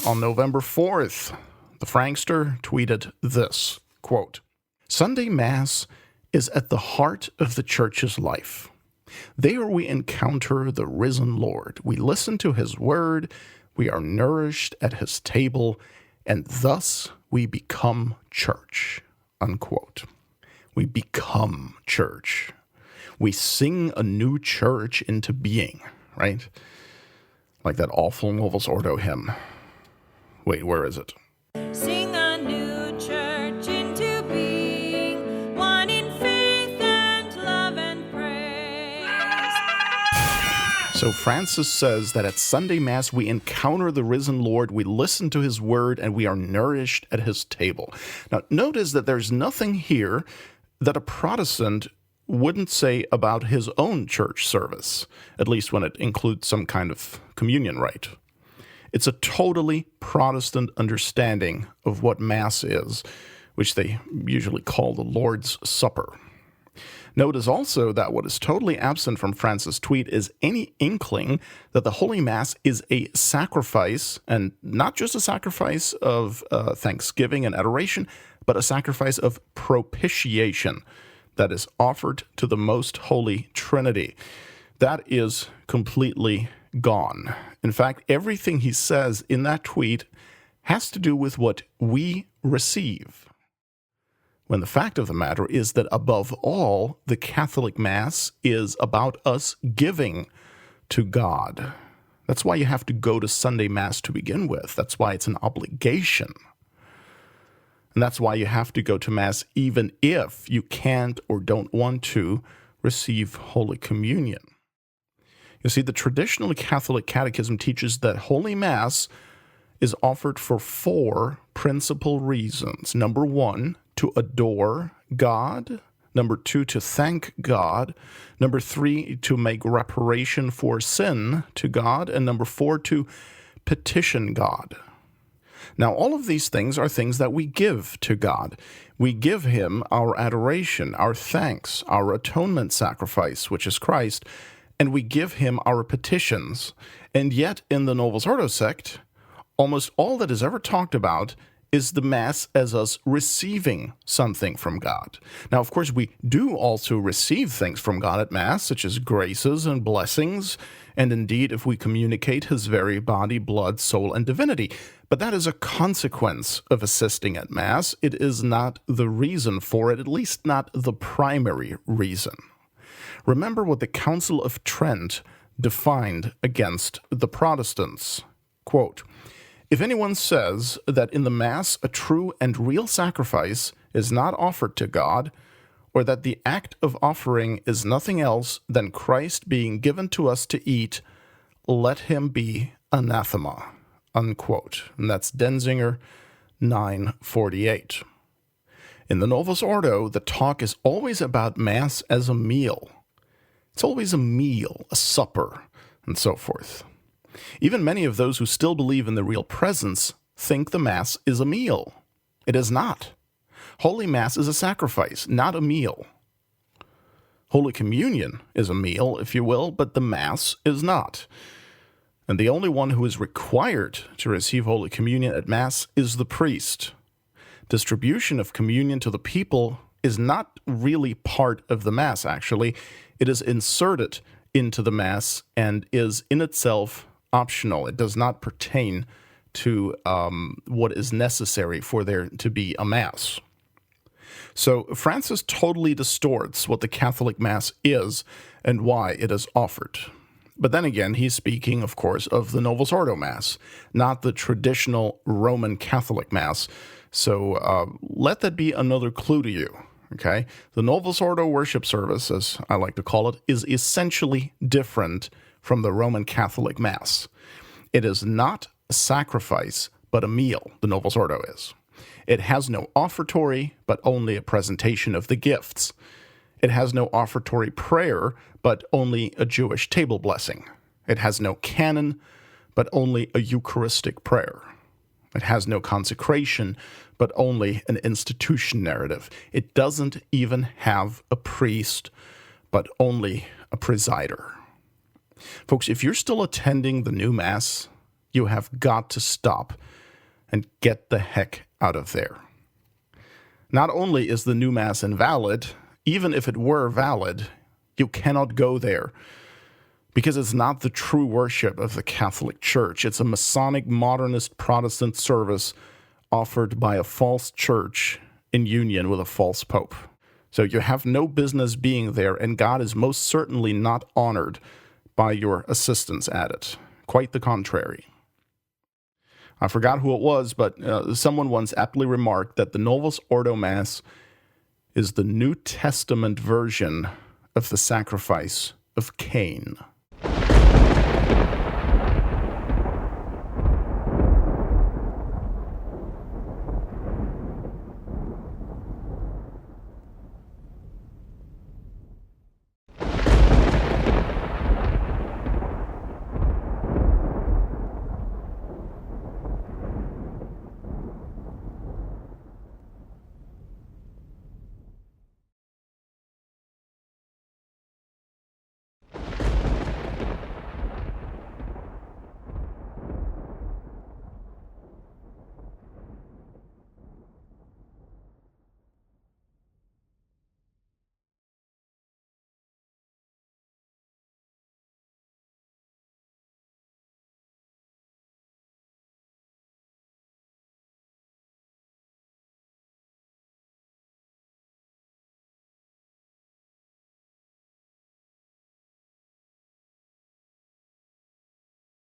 On November 4th, the Frankster tweeted this, quote, "Sunday Mass is at the heart of the Church's life. There we encounter the risen Lord. We listen to his word, we are nourished at his table, and thus we become church," unquote. We become church. We sing a new church into being, right? Like that awful Novus Ordo hymn. Wait, where is it? Sing a new church into being, one in faith and love and praise. So Francis says that at Sunday Mass we encounter the risen Lord, we listen to his word, and we are nourished at his table. Now, notice that there's nothing here that a Protestant wouldn't say about his own church service, at least when it includes some kind of communion rite. It's a totally Protestant understanding of what Mass is, which they usually call the Lord's Supper. Notice also that what is totally absent from Francis' tweet is any inkling that the Holy Mass is a sacrifice, and not just a sacrifice of thanksgiving and adoration, but a sacrifice of propitiation that is offered to the Most Holy Trinity. That is completely gone. In fact, everything he says in that tweet has to do with what we receive, when the fact of the matter is that above all, the Catholic Mass is about us giving to God. That's why you have to go to Sunday Mass to begin with. That's why it's an obligation. And that's why you have to go to Mass even if you can't or don't want to receive Holy Communion. You see, the traditional Catholic Catechism teaches that Holy Mass is offered for 4 principal reasons. Number 1, to adore God. Number 2, to thank God. Number 3, to make reparation for sin to God. And number 4, to petition God. Now, all of these things are things that we give to God. We give him our adoration, our thanks, our atonement sacrifice, which is Christ, and we give him our petitions. And yet, in the Novus Ordo sect, almost all that is ever talked about is the Mass as us receiving something from God. Now, of course, we do also receive things from God at Mass, such as graces and blessings, and indeed, if we communicate his very body, blood, soul, and divinity. But that is a consequence of assisting at Mass. It is not the reason for it, at least not the primary reason. Remember what the Council of Trent defined against the Protestants. Quote, "If anyone says that in the Mass a true and real sacrifice is not offered to God, or that the act of offering is nothing else than Christ being given to us to eat, let him be anathema," unquote. And that's Denzinger 948. In the Novus Ordo, the talk is always about Mass as a meal. It's always a meal, a supper, and so forth. Even many of those who still believe in the real presence think the Mass is a meal. It is not. Holy Mass is a sacrifice, not a meal. Holy Communion is a meal, if you will, but the Mass is not. And the only one who is required to receive Holy Communion at Mass is the priest. Distribution of communion to the people is not really part of the Mass, actually. It is inserted into the Mass and is in itself optional. It does not pertain to what is necessary for there to be a Mass. So Francis totally distorts what the Catholic Mass is and why it is offered. But then again, he's speaking, of course, of the Novus Ordo Mass, not the traditional Roman Catholic Mass. So let that be another clue to you. Okay, the Novus Ordo worship service, as I like to call it, is essentially different from the Roman Catholic Mass. It is not a sacrifice, but a meal, the Novus Ordo is. It has no offertory, but only a presentation of the gifts. It has no offertory prayer, but only a Jewish table blessing. It has no canon, but only a Eucharistic prayer. It has no consecration, but only an institution narrative. It doesn't even have a priest, but only a presider. Folks, if you're still attending the new Mass, you have got to stop and get the heck out of there. Not only is the new Mass invalid, even if it were valid, you cannot go there because it's not the true worship of the Catholic Church. It's a Masonic modernist Protestant service offered by a false church in union with a false pope. So you have no business being there, and God is most certainly not honored by your assistance at it. Quite the contrary. I forgot who it was, but someone once aptly remarked that the Novus Ordo Mass is the New Testament version of the sacrifice of Cain.